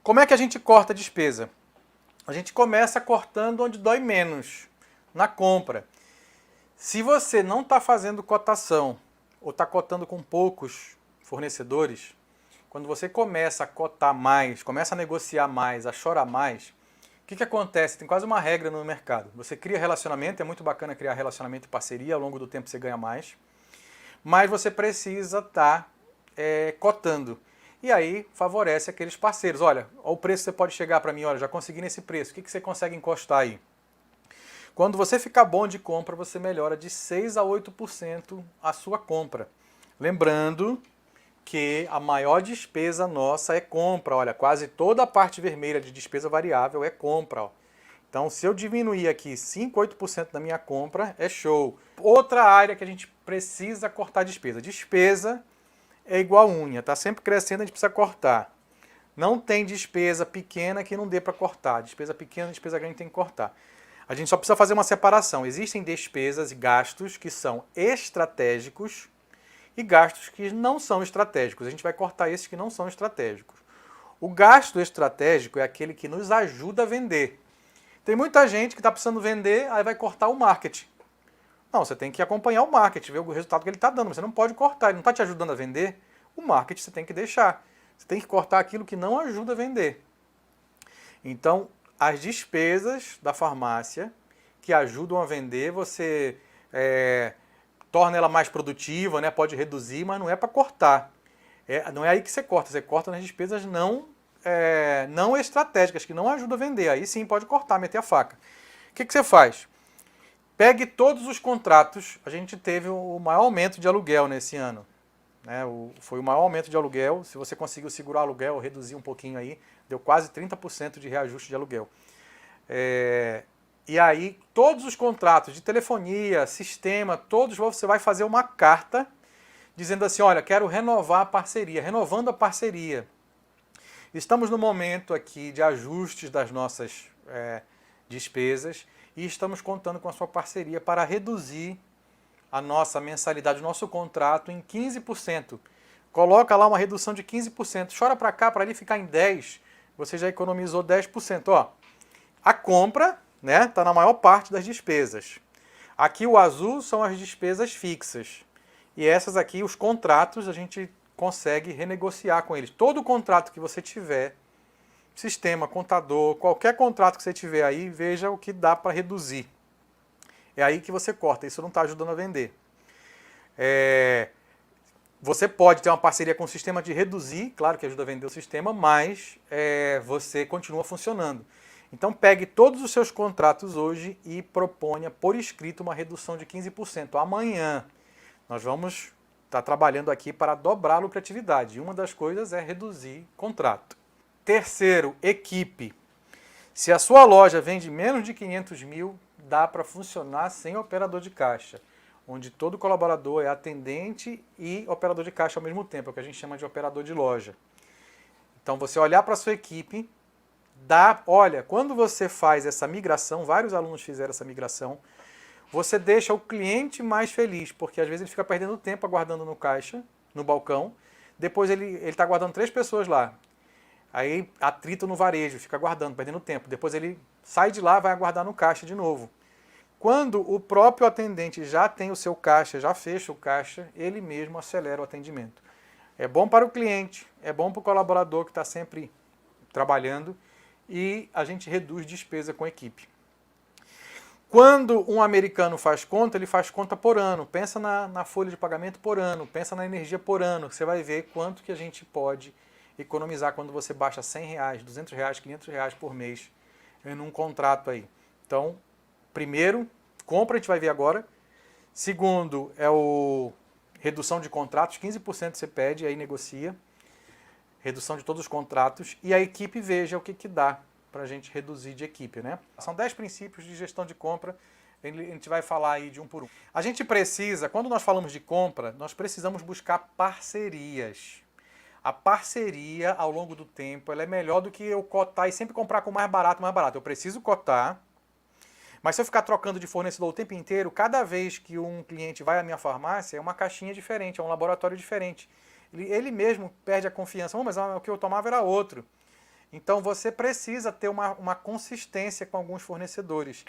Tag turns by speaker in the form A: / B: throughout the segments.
A: Como é que a gente corta a despesa? A gente começa cortando onde dói menos, na compra. Se você não está fazendo cotação ou está cotando com poucos fornecedores, quando você começa a cotar mais, começa a negociar mais, a chorar mais, o que acontece? Tem quase uma regra no mercado. Você cria relacionamento, é muito bacana criar relacionamento e parceria, ao longo do tempo você ganha mais, mas você precisa estar cotando. E aí favorece aqueles parceiros. Olha, o preço você pode chegar para mim, olha, já consegui nesse preço, o que você consegue encostar aí? Quando você ficar bom de compra, você melhora de 6 a 8% a sua compra. Lembrando que a maior despesa nossa é compra. Olha, quase toda a parte vermelha de despesa variável é compra. Ó. Então, se eu diminuir aqui 5, 8% da minha compra, é show. Outra área que a gente precisa cortar despesa. Despesa é igual unha, tá sempre crescendo, a gente precisa cortar. Não tem despesa pequena que não dê para cortar. Despesa pequena, despesa grande tem que cortar. A gente só precisa fazer uma separação. Existem despesas e gastos que são estratégicos e gastos que não são estratégicos. A gente vai cortar esses que não são estratégicos. O gasto estratégico é aquele que nos ajuda a vender. Tem muita gente que está precisando vender, aí vai cortar o marketing. Não, você tem que acompanhar o marketing, ver o resultado que ele está dando. Você não pode cortar, ele não está te ajudando a vender. O marketing você tem que deixar. Você tem que cortar aquilo que não ajuda a vender. Então, as despesas da farmácia que ajudam a vender, você torna ela mais produtiva, né? Pode reduzir, mas não é para cortar. Não é aí que você corta nas despesas não estratégicas, que não ajudam a vender. Aí sim pode cortar, meter a faca. O que você faz? Pegue todos os contratos, a gente teve o maior aumento de aluguel nesse ano. Né? Foi o maior aumento de aluguel, se você conseguiu segurar o aluguel, reduzir um pouquinho aí, deu quase 30% de reajuste de aluguel. E aí, todos os contratos de telefonia, sistema, todos você vai fazer uma carta dizendo assim, olha, quero renovar a parceria, renovando a parceria. Estamos no momento aqui de ajustes das nossas despesas e estamos contando com a sua parceria para reduzir a nossa mensalidade, o nosso contrato em 15%. Coloca lá uma redução de 15%. Chora para cá, para ali ficar em 10%. Você já economizou 10%. Ó, a compra está na maior parte das despesas. Aqui o azul são as despesas fixas. E essas aqui, os contratos, a gente consegue renegociar com eles. Todo contrato que você tiver, sistema, contador, qualquer contrato que você tiver aí, veja o que dá para reduzir. É aí que você corta, isso não está ajudando a vender. Você pode ter uma parceria com o sistema de reduzir, claro que ajuda a vender o sistema, mas você continua funcionando. Então pegue todos os seus contratos hoje e proponha por escrito uma redução de 15%. Amanhã nós vamos estar trabalhando aqui para dobrar a lucratividade. E uma das coisas é reduzir contrato. Terceiro, equipe. Se a sua loja vende menos de 500 mil, dá para funcionar sem operador de caixa, onde todo colaborador é atendente e operador de caixa ao mesmo tempo, é o que a gente chama de operador de loja. Então você olhar para a sua equipe, olha, quando você faz essa migração, vários alunos fizeram essa migração, você deixa o cliente mais feliz, porque às vezes ele fica perdendo tempo aguardando no caixa, no balcão, depois ele está aguardando 3 pessoas lá. Aí atrito no varejo, fica aguardando, perdendo tempo. Depois ele sai de lá, vai aguardar no caixa de novo. Quando o próprio atendente já tem o seu caixa, já fecha o caixa, ele mesmo acelera o atendimento. É bom para o cliente, é bom para o colaborador que está sempre trabalhando e a gente reduz despesa com a equipe. Quando um americano faz conta, ele faz conta por ano. Pensa na folha de pagamento por ano, pensa na energia por ano. Você vai ver quanto que a gente pode economizar quando você baixa R$100, R$200, R$500 por mês em um contrato aí. Então, primeiro, compra, a gente vai ver agora. Segundo, redução de contratos, 15% você pede, aí negocia. Redução de todos os contratos. E a equipe veja o que dá para a gente reduzir de equipe, né? São 10 princípios de gestão de compra, a gente vai falar aí de um por um. A gente precisa, quando nós falamos de compra, nós precisamos buscar parcerias. A parceria, ao longo do tempo, ela é melhor do que eu cotar e sempre comprar com mais barato, mais barato. Eu preciso cotar, mas se eu ficar trocando de fornecedor o tempo inteiro, cada vez que um cliente vai à minha farmácia, é uma caixinha diferente, é um laboratório diferente. Ele mesmo perde a confiança. Mas o que eu tomava era outro. Então você precisa ter uma consistência com alguns fornecedores.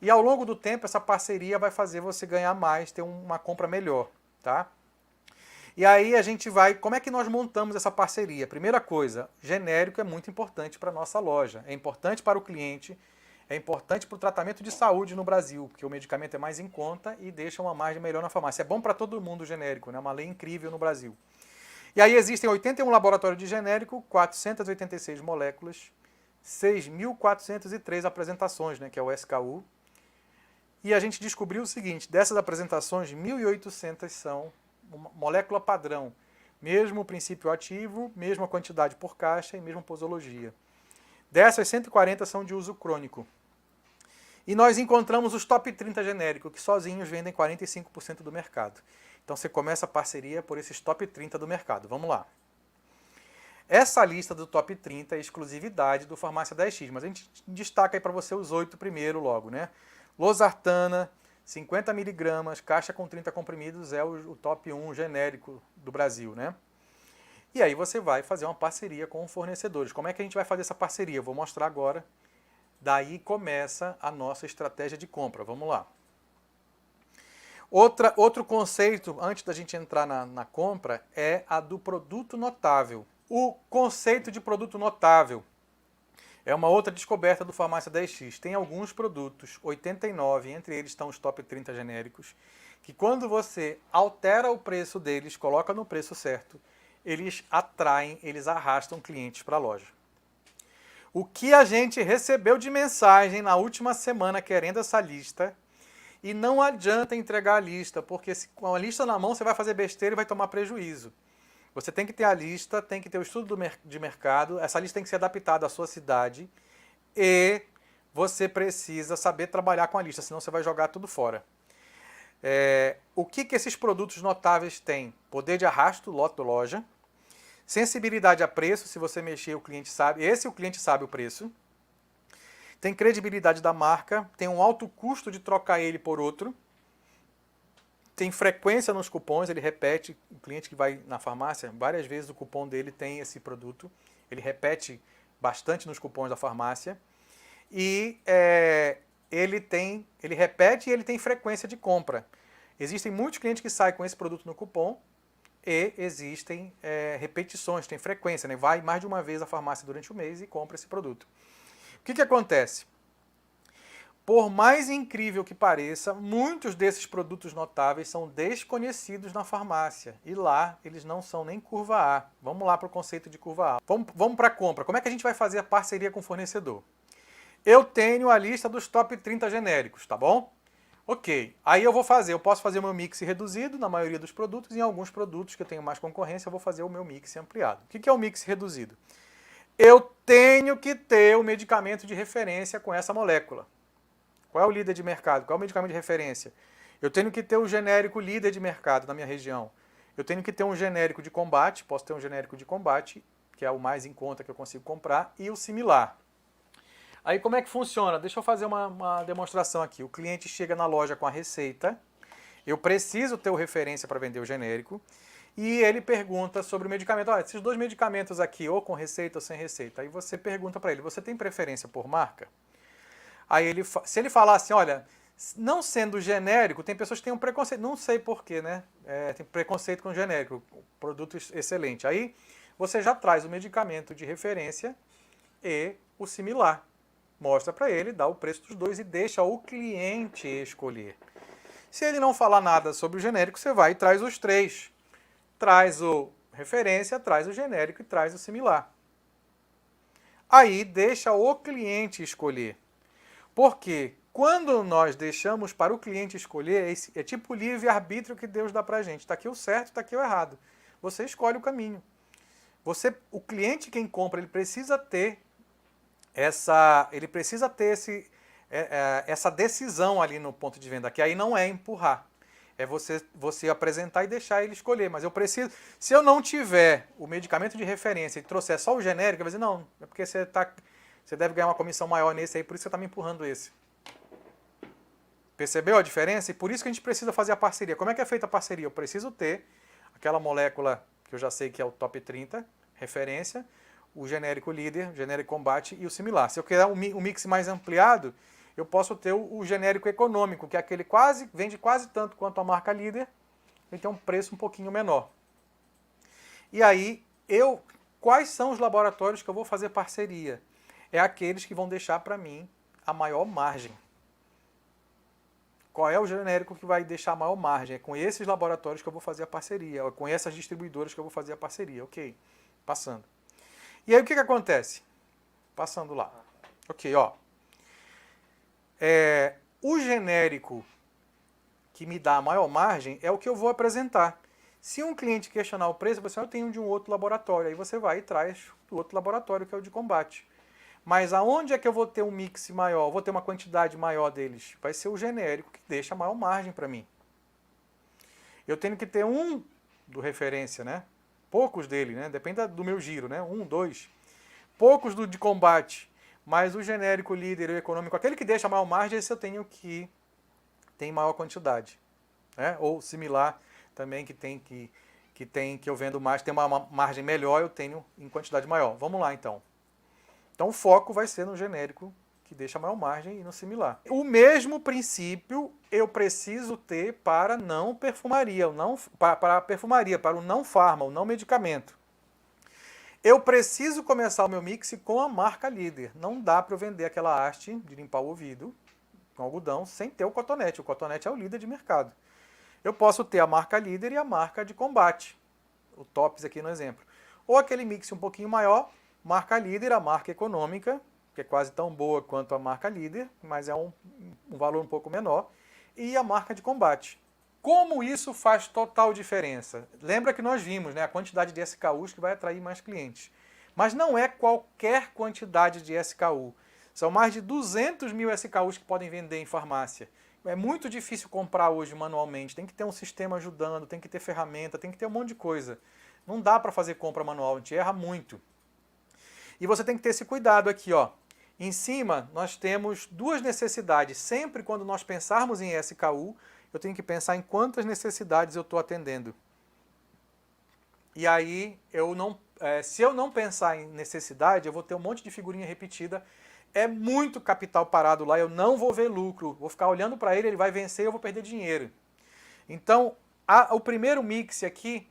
A: E ao longo do tempo essa parceria vai fazer você ganhar mais, ter uma compra melhor, tá? E aí a gente vai, como é que nós montamos essa parceria? Primeira coisa, genérico é muito importante para a nossa loja, é importante para o cliente, é importante para o tratamento de saúde no Brasil, porque o medicamento é mais em conta e deixa uma margem melhor na farmácia. É bom para todo mundo o genérico, né? Uma lei incrível no Brasil. E aí existem 81 laboratórios de genérico, 486 moléculas, 6.403 apresentações, né, que é o SKU. E a gente descobriu o seguinte, dessas apresentações, 1.800 são molécula padrão, mesmo princípio ativo, mesma quantidade por caixa e mesma posologia. Dessas, 140 são de uso crônico. E nós encontramos os top 30 genéricos, que sozinhos vendem 45% do mercado. Então você começa a parceria por esses top 30 do mercado. Vamos lá. Essa lista do top 30 é exclusividade do Farmácia 10X, mas a gente destaca aí para você os 8 primeiro logo, né? Losartana, 50 miligramas, caixa com 30 comprimidos, é o top 1 genérico do Brasil, né? E aí você vai fazer uma parceria com fornecedores. Como é que a gente vai fazer essa parceria? Eu vou mostrar agora. Daí começa a nossa estratégia de compra. Vamos lá. Outro conceito, antes da gente entrar na compra, é a do produto notável. O conceito de produto notável é uma outra descoberta do Farmácia 10X. Tem alguns produtos, 89, entre eles estão os top 30 genéricos, que quando você altera o preço deles, coloca no preço certo, eles atraem, eles arrastam clientes para a loja. O que a gente recebeu de mensagem na última semana querendo essa lista, e não adianta entregar a lista, porque com a lista na mão você vai fazer besteira e vai tomar prejuízo. Você tem que ter a lista, tem que ter o estudo de mercado, essa lista tem que ser adaptada à sua cidade e você precisa saber trabalhar com a lista, senão você vai jogar tudo fora. O que esses produtos notáveis têm? Poder de arrasto, loja, sensibilidade a preço, se você mexer o cliente sabe, o cliente sabe o preço, tem credibilidade da marca, tem um alto custo de trocar ele por outro, tem frequência nos cupons, ele repete, o cliente que vai na farmácia, várias vezes o cupom dele tem esse produto, ele repete bastante nos cupons da farmácia, e ele repete e ele tem frequência de compra. Existem muitos clientes que saem com esse produto no cupom, e existem repetições, tem frequência, né? Vai mais de uma vez à farmácia durante o mês e compra esse produto. O que acontece? Por mais incrível que pareça, muitos desses produtos notáveis são desconhecidos na farmácia. E lá eles não são nem curva A. Vamos lá para o conceito de curva A. Vamos para a compra. Como é que a gente vai fazer a parceria com o fornecedor? Eu tenho a lista dos top 30 genéricos, tá bom? Ok. Aí eu posso fazer o meu mix reduzido na maioria dos produtos. Em alguns produtos que eu tenho mais concorrência, eu vou fazer o meu mix ampliado. O que é o mix reduzido? Eu tenho que ter o medicamento de referência com essa molécula. Qual é o líder de mercado? Qual é o medicamento de referência? Eu tenho que ter o genérico líder de mercado na minha região. Eu tenho que ter um genérico de combate, posso ter um genérico de combate, que é o mais em conta que eu consigo comprar, e o similar. Aí como é que funciona? Deixa eu fazer uma demonstração aqui. O cliente chega na loja com a receita, eu preciso ter o referência para vender o genérico, e ele pergunta sobre o medicamento. Olha, esses dois medicamentos aqui, ou com receita ou sem receita. Aí você pergunta para ele, você tem preferência por marca? Aí se ele falar assim, olha, não sendo genérico, tem pessoas que têm um preconceito, não sei porquê, né? Tem preconceito com genérico, produto excelente. Aí você já traz o medicamento de referência e o similar. Mostra para ele, dá o preço dos dois e deixa o cliente escolher. Se ele não falar nada sobre o genérico, você vai e traz os três. Traz o referência, traz o genérico e traz o similar. Aí deixa o cliente escolher. Porque quando nós deixamos para o cliente escolher, é tipo o livre-arbítrio que Deus dá para a gente. Está aqui o certo, está aqui o errado. Você escolhe o caminho. O cliente, quem compra, ele precisa ter essa decisão ali no ponto de venda, que aí não é empurrar. É você apresentar e deixar ele escolher. Mas eu preciso, se eu não tiver o medicamento de referência e trouxer só o genérico, eu vou dizer, não, é porque você deve ganhar uma comissão maior nesse aí, por isso você está me empurrando esse. Percebeu a diferença? E por isso que a gente precisa fazer a parceria. Como é que é feita a parceria? Eu preciso ter aquela molécula que eu já sei que é o top 30, referência, o genérico líder, o genérico combate e o similar. Se eu quiser um mix mais ampliado, eu posso ter o genérico econômico, que é aquele vende quase tanto quanto a marca líder, e tem um preço um pouquinho menor. E aí, quais são os laboratórios que eu vou fazer parceria? É aqueles que vão deixar para mim a maior margem. Qual é o genérico que vai deixar a maior margem? É com esses laboratórios que eu vou fazer a parceria, é com essas distribuidoras que eu vou fazer a parceria. Ok, passando. E aí o que acontece? Passando lá. Ok, ó. O genérico que me dá a maior margem é o que eu vou apresentar. Se um cliente questionar o preço, você eu tenho de um outro laboratório. Aí você vai e traz do outro laboratório, que é o de combate. Mas aonde é que eu vou ter um mix maior? Vou ter uma quantidade maior deles? Vai ser o genérico que deixa a maior margem para mim. Eu tenho que ter um do referência, né? Poucos dele, né? Depende do meu giro, né? 1, 2. Poucos do de combate. Mas o genérico líder e o econômico, aquele que deixa a maior margem, esse eu tenho que tem maior quantidade, né? Ou similar também que eu vendo mais, tem uma margem melhor, eu tenho em quantidade maior. Vamos lá então. Então o foco vai ser no genérico que deixa a maior margem e no similar. O mesmo princípio eu preciso ter para não perfumaria, para a perfumaria, para o não farma, o não medicamento. Eu preciso começar o meu mix com a marca líder. Não dá para eu vender aquela haste de limpar o ouvido com algodão sem ter o cotonete. O cotonete é o líder de mercado. Eu posso ter a marca líder e a marca de combate. O TOPS aqui no exemplo. Ou aquele mix um pouquinho maior, marca líder, a marca econômica, que é quase tão boa quanto a marca líder, mas é um valor um pouco menor, e a marca de combate. Como isso faz total diferença? Lembra que nós vimos, né, a quantidade de SKUs que vai atrair mais clientes. Mas não é qualquer quantidade de SKU. São mais de 200 mil SKUs que podem vender em farmácia. É muito difícil comprar hoje manualmente. Tem que ter um sistema ajudando, tem que ter ferramenta, tem que ter um monte de coisa. Não dá para fazer compra manual, a gente erra muito. E você tem que ter esse cuidado aqui, ó. Em cima, nós temos duas necessidades. Sempre quando nós pensarmos em SKU, eu tenho que pensar em quantas necessidades eu estou atendendo. E aí, se eu não pensar em necessidade, eu vou ter um monte de figurinha repetida. É muito capital parado lá, eu não vou ver lucro. Vou ficar olhando para ele, ele vai vencer e eu vou perder dinheiro. Então, o primeiro mix aqui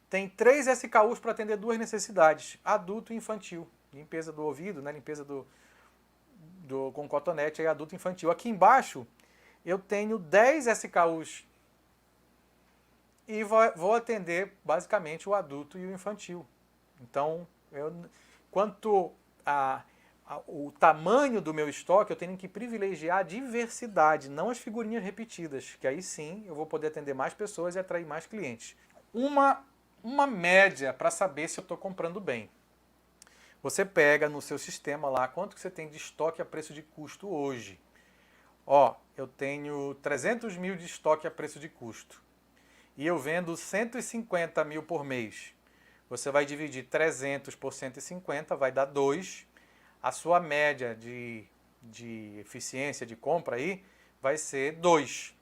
A: tem 3 SKUs para atender 2 necessidades. Adulto e infantil. Limpeza do ouvido, né? Limpeza com cotonete, aí adulto e infantil. Aqui embaixo, eu tenho 10 SKUs. E vou atender, basicamente, o adulto e o infantil. Então, quanto o tamanho do meu estoque, eu tenho que privilegiar a diversidade, não as figurinhas repetidas, que aí sim eu vou poder atender mais pessoas e atrair mais clientes. Uma média para saber se eu estou comprando bem. Você pega no seu sistema lá quanto que você tem de estoque a preço de custo hoje. Ó, eu tenho 300 mil de estoque a preço de custo. E eu vendo 150 mil por mês. Você vai dividir 300 por 150, vai dar 2. A sua média de eficiência de compra aí vai ser 2.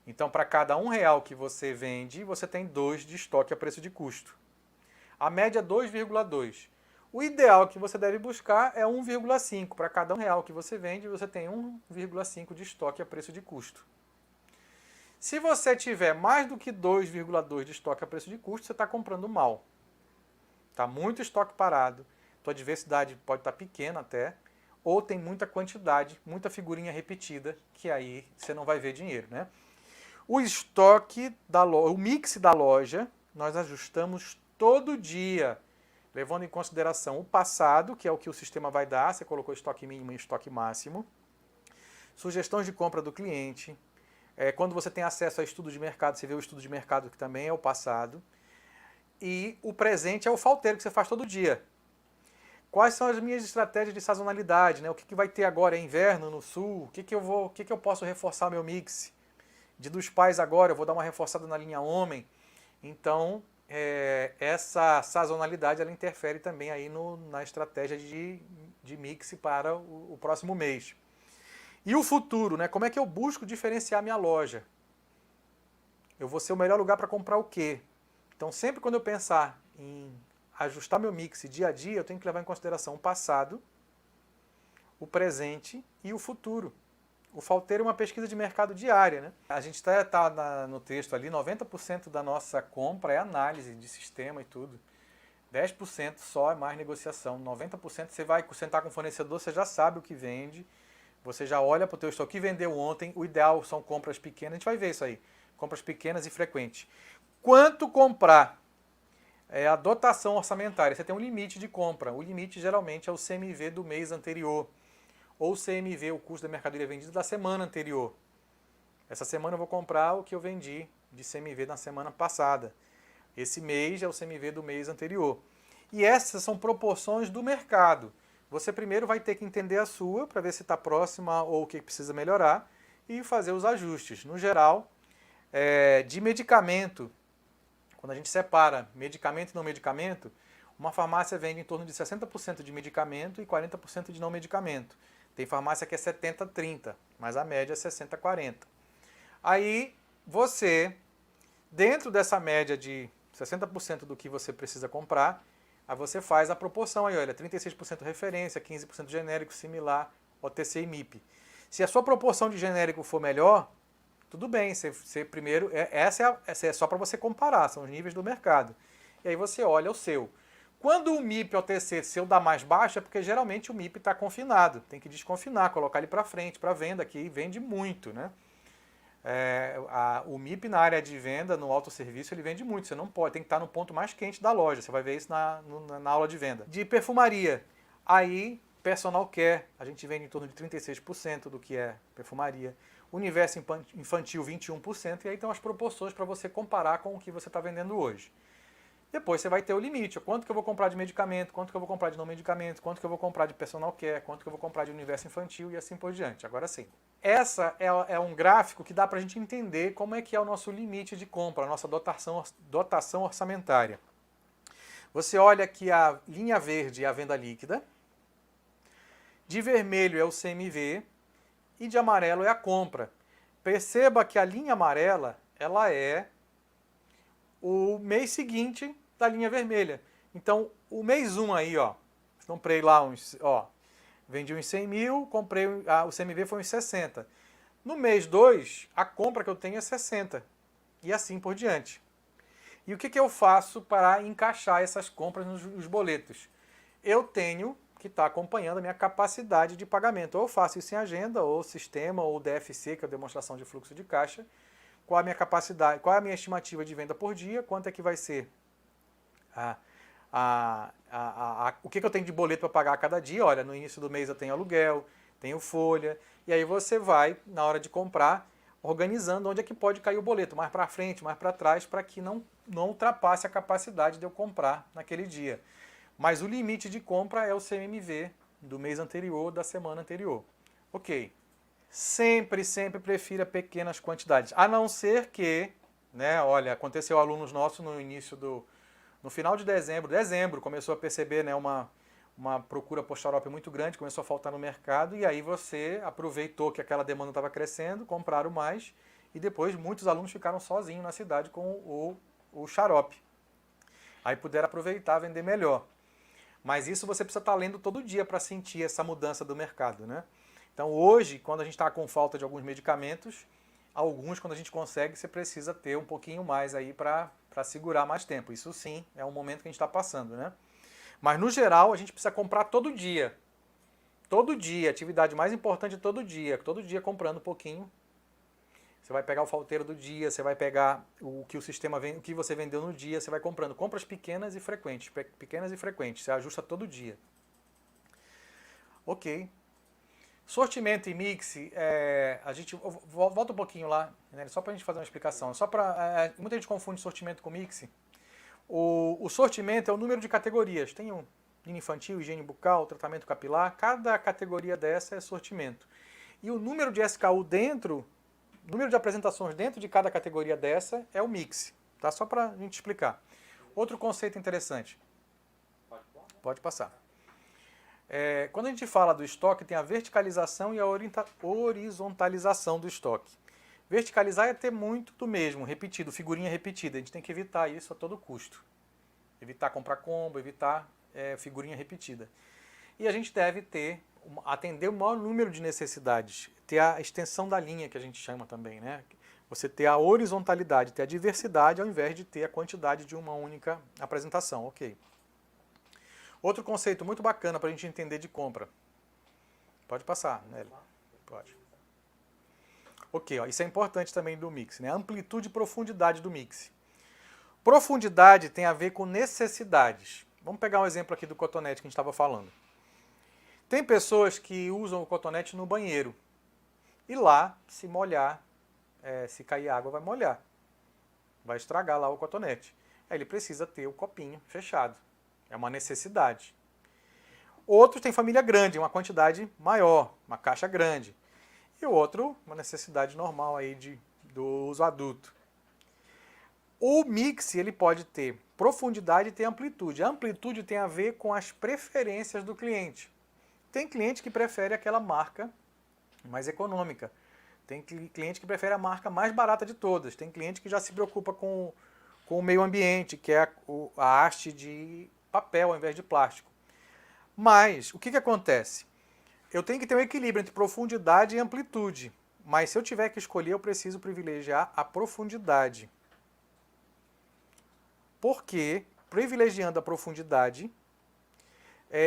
A: Então, para cada R$1 que você vende, você tem 2 de estoque a preço de custo. A média é 2,2. O ideal que você deve buscar é 1,5. Para cada R$1 que você vende, você tem 1,5 de estoque a preço de custo. Se você tiver mais do que 2,2 de estoque a preço de custo, você está comprando mal. Está muito estoque parado, tua diversidade pode estar pequena até, ou tem muita quantidade, muita figurinha repetida, que aí você não vai ver dinheiro, né? O estoque, o mix da loja, nós ajustamos todo dia, levando em consideração o passado, que é o que o sistema vai dar, você colocou estoque mínimo e estoque máximo, sugestões de compra do cliente, quando você tem acesso a estudo de mercado, você vê o estudo de mercado que também é o passado, e o presente é o falteiro que você faz todo dia. Quais são as minhas estratégias de sazonalidade, né? O que vai ter agora? É inverno no sul? O que eu posso reforçar meu mix? Dia dos Pais agora, eu vou dar uma reforçada na linha homem. Então, essa sazonalidade ela interfere também aí na estratégia de mix para o próximo mês. E o futuro, né? Como é que eu busco diferenciar minha loja? Eu vou ser o melhor lugar para comprar o quê? Então, sempre quando eu pensar em ajustar meu mix dia a dia, eu tenho que levar em consideração o passado, o presente e o futuro. O Falteiro é uma pesquisa de mercado diária, né? A gente está no texto ali, 90% da nossa compra é análise de sistema e tudo. 10% só é mais negociação. 90% você vai sentar com o fornecedor, você já sabe o que vende, você já olha para o teu estoque que vendeu ontem. O ideal são compras pequenas, a gente vai ver isso aí. Compras pequenas e frequentes. Quanto comprar? É a dotação orçamentária. Você tem um limite de compra. O limite geralmente é o CMV do mês anterior. Ou CMV, o custo da mercadoria vendida da semana anterior. Essa semana eu vou comprar o que eu vendi de CMV na semana passada. Esse mês é o CMV do mês anterior. E essas são proporções do mercado. Você primeiro vai ter que entender a sua, para ver se está próxima ou o que precisa melhorar, e fazer os ajustes. No geral, de medicamento, quando a gente separa medicamento e não medicamento, uma farmácia vende em torno de 60% de medicamento e 40% de não medicamento. Tem farmácia que é 70-30, mas a média é 60-40. Aí você, dentro dessa média de 60% do que você precisa comprar, aí você faz a proporção aí, olha, 36% referência, 15% genérico, similar, OTC e MIP. Se a sua proporção de genérico for melhor, tudo bem, você primeiro, essa é só para você comparar, são os níveis do mercado. E aí você olha o seu. Quando o MIP OTC seu dá mais baixo, é porque geralmente o MIP está confinado. Tem que desconfinar, colocar ele para frente, para venda, que vende muito, né? O MIP na área de venda, no autosserviço, ele vende muito. Você não pode, tem que estar no ponto mais quente da loja. Você vai ver isso na aula de venda. De perfumaria, aí personal care, a gente vende em torno de 36% do que é perfumaria. Universo infantil, 21%. E aí tem as proporções para você comparar com o que você está vendendo hoje. Depois você vai ter o limite. Quanto que eu vou comprar de medicamento, quanto que eu vou comprar de não medicamento, quanto que eu vou comprar de personal care, quanto que eu vou comprar de universo infantil e assim por diante. Agora sim. Essa é um gráfico que dá para a gente entender como é que é o nosso limite de compra, a nossa dotação orçamentária. Você olha que a linha verde é a venda líquida, de vermelho é o CMV e de amarelo é a compra. Perceba que a linha amarela ela é o mês seguinte da linha vermelha. Então, o mês 1 aí, ó, comprei lá vendi uns 100 mil, comprei, o CMV foi uns 60. No mês 2, a compra que eu tenho é 60. E assim por diante. E o que eu faço para encaixar essas compras nos boletos? Eu tenho que estar acompanhando a minha capacidade de pagamento. Ou eu faço isso em agenda, ou sistema, ou DFC, que é a demonstração de fluxo de caixa. Qual a minha capacidade, qual a minha estimativa de venda por dia, quanto é que vai ser o que eu tenho de boleto para pagar a cada dia. Olha, no início do mês eu tenho aluguel, tenho folha, e aí você vai, na hora de comprar, organizando onde é que pode cair o boleto, mais para frente, mais para trás, para que não ultrapasse a capacidade de eu comprar naquele dia. Mas o limite de compra é o CMV do mês anterior, da semana anterior. Ok. Sempre prefira pequenas quantidades. A não ser que, né, olha, aconteceu alunos nossos no final de dezembro começou a perceber, né, uma procura por xarope muito grande, começou a faltar no mercado, e aí você aproveitou que aquela demanda estava crescendo, compraram mais, e depois muitos alunos ficaram sozinhos na cidade com o xarope. Aí puderam aproveitar, vender melhor. Mas isso você precisa estar lendo todo dia para sentir essa mudança do mercado, né? Então hoje, quando a gente está com falta de alguns medicamentos, alguns quando a gente consegue, você precisa ter um pouquinho mais aí para segurar mais tempo. Isso sim, é um momento que a gente está passando, né? Mas no geral, a gente precisa comprar todo dia. Todo dia, a atividade mais importante é todo dia comprando um pouquinho. Você vai pegar o falteiro do dia, você vai pegar o que o sistema vende, o que você vendeu no dia, você vai comprando compras pequenas e frequentes, você ajusta todo dia. Ok. Sortimento e mix, a gente volta um pouquinho lá, né, só para a gente fazer uma explicação. Muita gente confunde sortimento com mix. O sortimento é o número de categorias. Tem linha infantil, higiene bucal, tratamento capilar. Cada categoria dessa é sortimento. E o número de SKU número de apresentações dentro de cada categoria dessa é o mix. Tá? Só para a gente explicar. Outro conceito interessante. Pode passar. Quando a gente fala do estoque, tem a verticalização e a horizontalização do estoque. Verticalizar é ter muito do mesmo, repetido, figurinha repetida. A gente tem que evitar isso a todo custo. Evitar comprar combo, evitar figurinha repetida. E a gente deve atender o maior número de necessidades, ter a extensão da linha, que a gente chama também, né? Você ter a horizontalidade, ter a diversidade, ao invés de ter a quantidade de uma única apresentação, ok. Outro conceito muito bacana para a gente entender de compra. Pode passar, Nelly. Pode. Ok, ó, isso é importante também do mix, né? Amplitude e profundidade do mix. Profundidade tem a ver com necessidades. Vamos pegar um exemplo aqui do cotonete que a gente estava falando. Tem pessoas que usam o cotonete no banheiro. E lá, se molhar, se cair água, vai molhar. Vai estragar lá o cotonete. Aí ele precisa ter o copinho fechado. É uma necessidade. Outros têm família grande, uma quantidade maior, uma caixa grande. E o outro, uma necessidade normal aí do uso adulto. O mix ele pode ter profundidade e ter amplitude. A amplitude tem a ver com as preferências do cliente. Tem cliente que prefere aquela marca mais econômica. Tem cliente que prefere a marca mais barata de todas. Tem cliente que já se preocupa com o meio ambiente, que é a haste de papel ao invés de plástico. Mas, o que acontece? Eu tenho que ter um equilíbrio entre profundidade e amplitude. Mas se eu tiver que escolher, eu preciso privilegiar a profundidade. Porque, privilegiando a profundidade,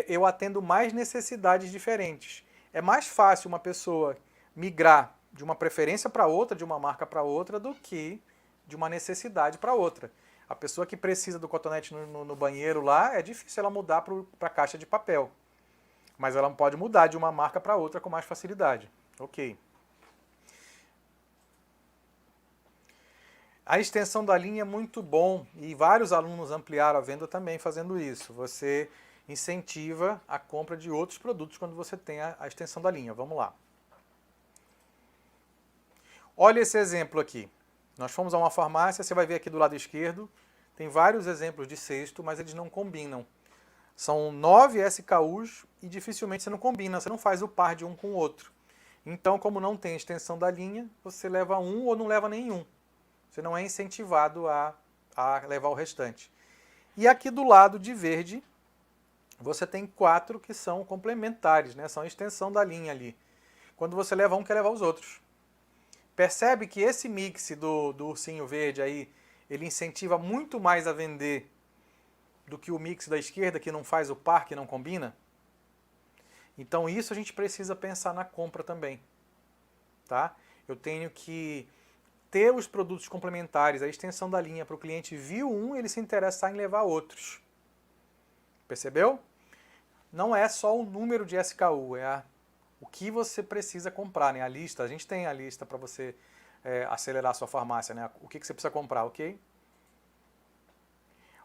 A: eu atendo mais necessidades diferentes. É mais fácil uma pessoa migrar de uma preferência para outra, de uma marca para outra, do que de uma necessidade para outra. A pessoa que precisa do cotonete no banheiro lá, é difícil ela mudar para a caixa de papel. Mas ela pode mudar de uma marca para outra com mais facilidade. Ok. A extensão da linha é muito bom e vários alunos ampliaram a venda também fazendo isso. Você incentiva a compra de outros produtos quando você tem a extensão da linha. Vamos lá. Olha esse exemplo aqui. Nós fomos a uma farmácia, você vai ver aqui do lado esquerdo, tem vários exemplos de cesto, mas eles não combinam. São 9 SKUs e dificilmente você não combina, você não faz o par de um com o outro. Então, como não tem extensão da linha, você leva um ou não leva nenhum. Você não é incentivado a levar o restante. E aqui do lado de verde, você tem 4 que são complementares, né? São a extensão da linha ali. Quando você leva um, quer levar os outros. Percebe que esse mix do ursinho verde aí, ele incentiva muito mais a vender do que o mix da esquerda, que não faz o par, que não combina? Então isso a gente precisa pensar na compra também. Tá? Eu tenho que ter os produtos complementares, a extensão da linha, para o cliente viu um, ele se interessar em levar outros. Percebeu? Não é só o número de SKU, o que você precisa comprar, né? A lista, a gente tem a lista para você acelerar a sua farmácia, né? O que você precisa comprar, ok?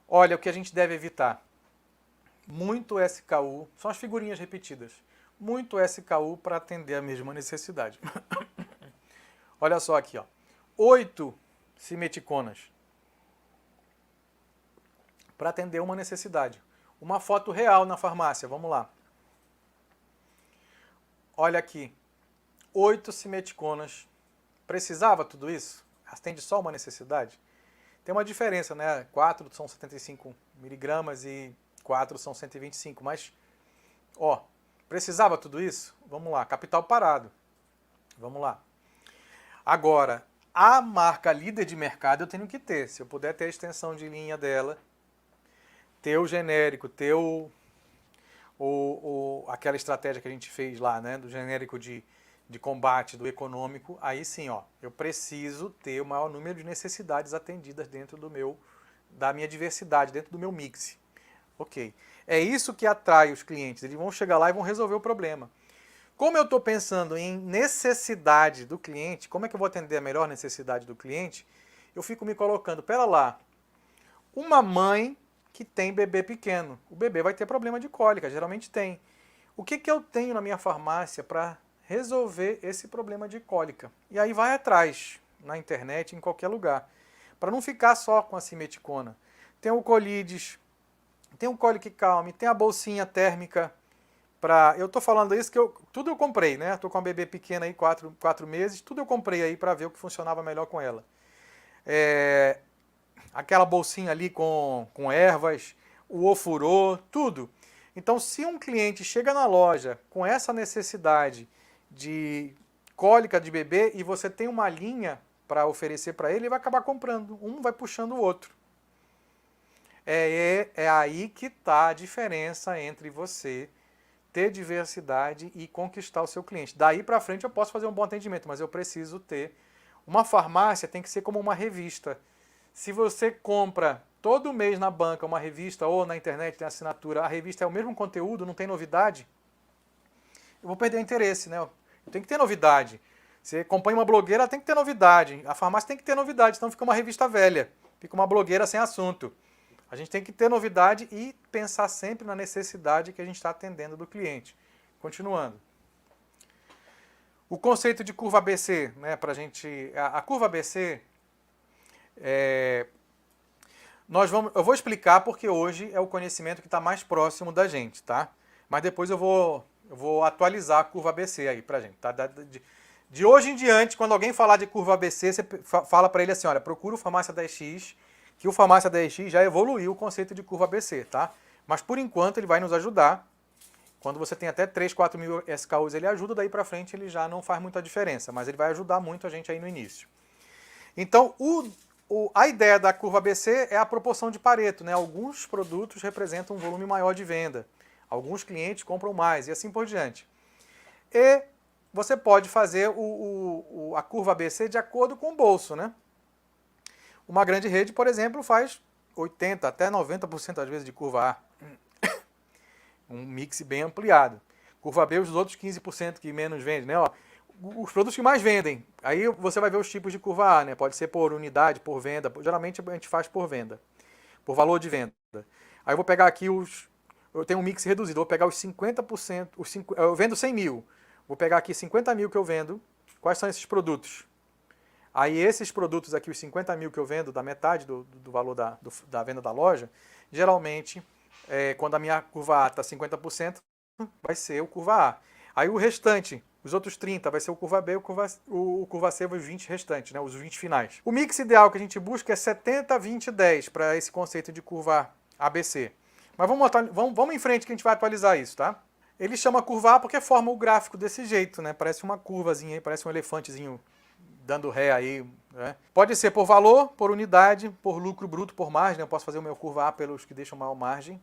A: Olha, o que a gente deve evitar. Muito SKU, são as figurinhas repetidas. Muito SKU para atender a mesma necessidade. Olha só aqui, ó. 8 simeticonas para atender uma necessidade. Uma foto real na farmácia, vamos lá. Olha aqui, 8 simeticonas. Precisava tudo isso? Atende só uma necessidade? Tem uma diferença, né? 4 são 75 miligramas e 4 são 125, mas, ó, precisava tudo isso? Vamos lá, capital parado. Vamos lá. Agora, a marca líder de mercado eu tenho que ter. Se eu puder ter a extensão de linha dela, ter o genérico, ter aquela estratégia que a gente fez lá, né? Do genérico de combate, do econômico, aí sim, ó, eu preciso ter o maior número de necessidades atendidas dentro da minha diversidade, dentro do meu mix. Ok. É isso que atrai os clientes. Eles vão chegar lá e vão resolver o problema. Como eu estou pensando em necessidade do cliente, como é que eu vou atender a melhor necessidade do cliente? Eu fico me colocando, pera lá, uma mãe que tem bebê pequeno, o bebê vai ter problema de cólica, geralmente tem. O que eu tenho na minha farmácia para resolver esse problema de cólica? E aí vai atrás, na internet, em qualquer lugar, para não ficar só com a simeticona. Tem o Colides, tem o Colic Calm, tem a bolsinha térmica. Eu tô falando isso que tudo eu comprei, né? Tô com uma bebê pequena aí, 4 meses, tudo eu comprei aí para ver o que funcionava melhor com ela. aquela bolsinha ali com ervas, o ofurô, tudo. Então, se um cliente chega na loja com essa necessidade de cólica de bebê e você tem uma linha para oferecer para ele, ele vai acabar comprando. Um vai puxando o outro. É aí que está a diferença entre você ter diversidade e conquistar o seu cliente. Daí para frente eu posso fazer um bom atendimento, mas eu preciso ter. Uma farmácia tem que ser como uma revista. Se você compra todo mês na banca uma revista ou na internet tem assinatura, a revista é o mesmo conteúdo, não tem novidade, eu vou perder o interesse, né? Tem que ter novidade. Você acompanha uma blogueira, ela tem que ter novidade. A farmácia tem que ter novidade, senão fica uma revista velha. Fica uma blogueira sem assunto. A gente tem que ter novidade e pensar sempre na necessidade que a gente está atendendo do cliente. Continuando. O conceito de curva ABC, né, pra gente, a curva ABC, eu vou explicar porque hoje é o conhecimento que está mais próximo da gente, tá? Mas depois eu vou atualizar a curva ABC aí pra gente, tá? De hoje em diante, quando alguém falar de curva ABC, você fala para ele assim, olha, procura o Farmácia 10X, que o Farmácia 10X já evoluiu o conceito de curva ABC, tá? Mas por enquanto ele vai nos ajudar. Quando você tem até 3, 4 mil SKUs, ele ajuda, daí para frente ele já não faz muita diferença, mas ele vai ajudar muito a gente aí no início. Então, a ideia da curva ABC é a proporção de Pareto, né? Alguns produtos representam um volume maior de venda, alguns clientes compram mais e assim por diante. E você pode fazer a curva ABC de acordo com o bolso, né? Uma grande rede, por exemplo, faz 80% até 90% às vezes de curva A. Um mix bem ampliado. Curva B, os outros 15% que menos vendem, né? Ó, os produtos que mais vendem. Aí você vai ver os tipos de curva A, né? Pode ser por unidade, por venda. Geralmente a gente faz por venda, por valor de venda. Aí eu vou pegar aqui eu tenho um mix reduzido, vou pegar os 50%, eu vendo 100 mil. Vou pegar aqui 50 mil que eu vendo. Quais são esses produtos? Aí esses produtos aqui, os 50 mil que eu vendo, da metade do valor da venda da loja, geralmente, quando a minha curva A está 50%, vai ser o curva A. Aí o restante, os outros 30%, vai ser o curva B, o curva C, os 20 restantes, né, os 20 finais. O mix ideal que a gente busca é 70, 20, 10, para esse conceito de curva ABC. Mas vamos em frente que a gente vai atualizar isso, tá? Ele chama curva A porque forma o gráfico desse jeito, né? Parece uma curvazinha aí, parece um elefantezinho dando ré aí, né? Pode ser por valor, por unidade, por lucro bruto, por margem. Eu posso fazer o meu curva A pelos que deixam maior margem.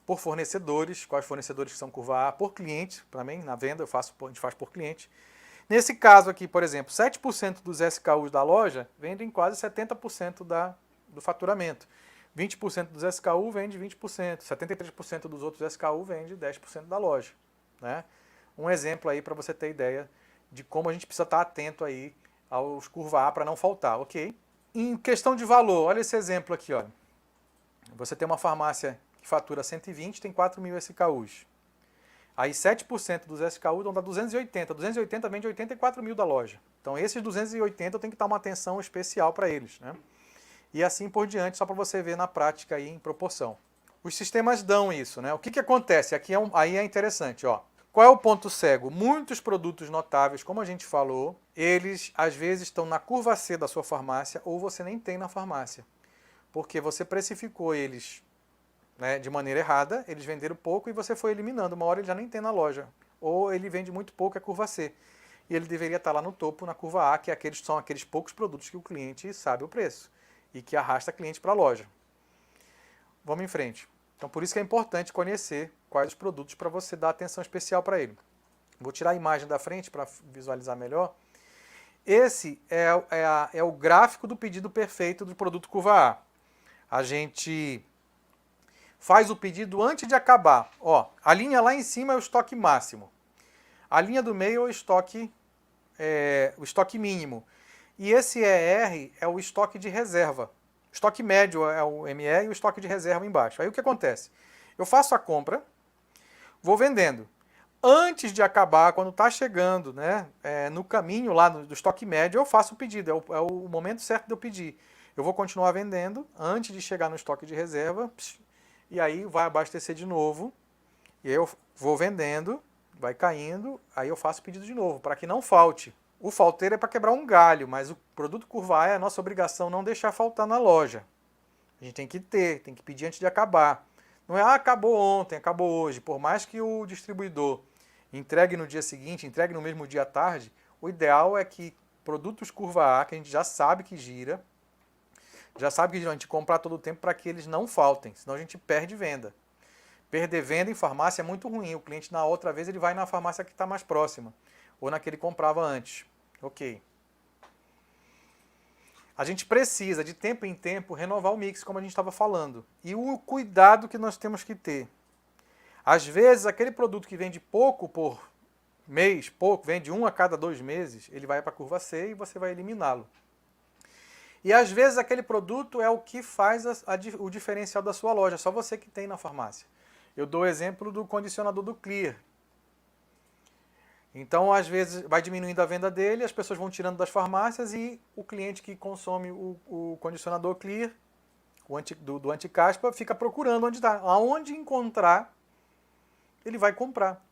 A: Por fornecedores, quais fornecedores que são curva A, por cliente, também na venda a gente faz por cliente. Nesse caso aqui, por exemplo, 7% dos SKUs da loja vendem quase 70% do faturamento. 20% dos SKU vende 20%, 73% dos outros SKU vende 10% da loja, né? Um exemplo aí para você ter ideia de como a gente precisa estar atento aí aos curva A para não faltar, ok? Em questão de valor, olha esse exemplo aqui, olha. Você tem uma farmácia que fatura 120, tem 4 mil SKUs. Aí 7% dos SKUs vão dar 280. 280 vende 84 mil da loja. Então esses 280 eu tenho que dar uma atenção especial para eles, né? E assim por diante, só para você ver na prática aí em proporção. Os sistemas dão isso, né? O que acontece? Aqui aí é interessante, ó. Qual é o ponto cego? Muitos produtos notáveis, como a gente falou, eles às vezes estão na curva C da sua farmácia ou você nem tem na farmácia. Porque você precificou eles, né, de maneira errada, eles venderam pouco e você foi eliminando. Uma hora ele já nem tem na loja. Ou ele vende muito pouco, é curva C. E ele deveria estar lá no topo, na curva A, que são aqueles poucos produtos que o cliente sabe o preço e que arrasta cliente para a loja. Vamos em frente. Então, por isso que é importante conhecer quais os produtos para você dar atenção especial para ele. Vou tirar a imagem da frente para visualizar melhor. Esse é o gráfico do pedido perfeito do produto curva A. A gente faz o pedido antes de acabar. Ó, a linha lá em cima é o estoque máximo. A linha do meio é o estoque mínimo. E esse ER é o estoque de reserva. O estoque médio é o ME e o estoque de reserva embaixo. Aí o que acontece? Eu faço a compra, vou vendendo. Antes de acabar, quando está chegando, né, no caminho lá do estoque médio, eu faço o pedido. É o momento certo de eu pedir. Eu vou continuar vendendo antes de chegar no estoque de reserva. E aí vai abastecer de novo. E aí eu vou vendendo, vai caindo, aí eu faço o pedido de novo, para que não falte. O falteiro é para quebrar um galho, mas o produto curva A é a nossa obrigação não deixar faltar na loja. A gente tem que ter, tem que pedir antes de acabar. Não é, acabou ontem, acabou hoje. Por mais que o distribuidor entregue no dia seguinte, entregue no mesmo dia à tarde, o ideal é que produtos curva A, que a gente já sabe que gira, a gente comprar todo o tempo para que eles não faltem, senão a gente perde venda. Perder venda em farmácia é muito ruim. O cliente na outra vez ele vai na farmácia que está mais próxima, ou na que ele comprava antes. Ok. A gente precisa, de tempo em tempo, renovar o mix, como a gente estava falando. E o cuidado que nós temos que ter. Às vezes, aquele produto que vende pouco por mês, vende 1 a cada 2 meses, ele vai para a curva C e você vai eliminá-lo. E às vezes aquele produto é o que faz o diferencial da sua loja, só você que tem na farmácia. Eu dou o exemplo do condicionador do Clear. Então, às vezes, vai diminuindo a venda dele, as pessoas vão tirando das farmácias e o cliente que consome o condicionador Clear, do anti-caspa, fica procurando onde está. Aonde encontrar, ele vai comprar.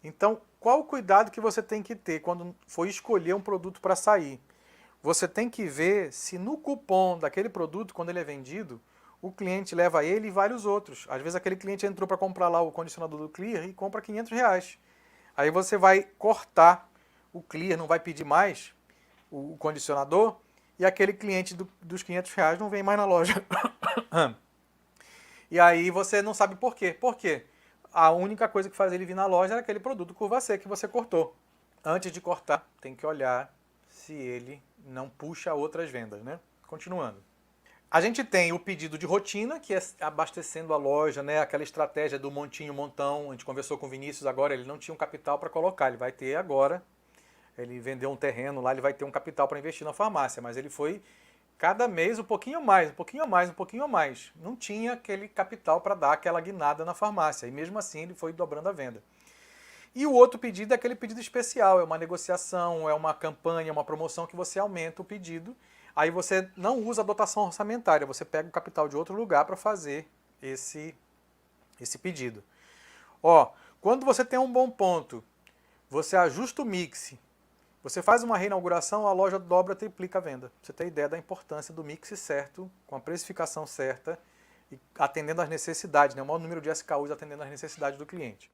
A: Então, qual o cuidado que você tem que ter quando for escolher um produto para sair? Você tem que ver se no cupom daquele produto, quando ele é vendido, o cliente leva ele e vários outros. Às vezes aquele cliente entrou para comprar lá o condicionador do Clear e compra R$500. Aí você vai cortar o Clear, não vai pedir mais o condicionador, e aquele cliente dos R$500 não vem mais na loja. E aí você não sabe por quê. Por quê? A única coisa que faz ele vir na loja era aquele produto curva C que você cortou. Antes de cortar, tem que olhar se ele não puxa outras vendas, né? Continuando. A gente tem o pedido de rotina, que é abastecendo a loja, né? Aquela estratégia do montinho, montão. A gente conversou com o Vinícius agora, ele não tinha um capital para colocar, ele vai ter agora. Ele vendeu um terreno lá, ele vai ter um capital para investir na farmácia, mas ele foi cada mês um pouquinho mais, um pouquinho a mais, um pouquinho a mais. Não tinha aquele capital para dar aquela guinada na farmácia, e mesmo assim ele foi dobrando a venda. E o outro pedido é aquele pedido especial, é uma negociação, é uma campanha, uma promoção que você aumenta o pedido. Aí você não usa a dotação orçamentária, você pega o capital de outro lugar para fazer esse pedido. Ó, quando você tem um bom ponto, você ajusta o mix, você faz uma reinauguração, a loja dobra, triplica a venda. Você tem ideia da importância do mix certo, com a precificação certa e atendendo às necessidades, né? O maior número de SKUs atendendo às necessidades do cliente.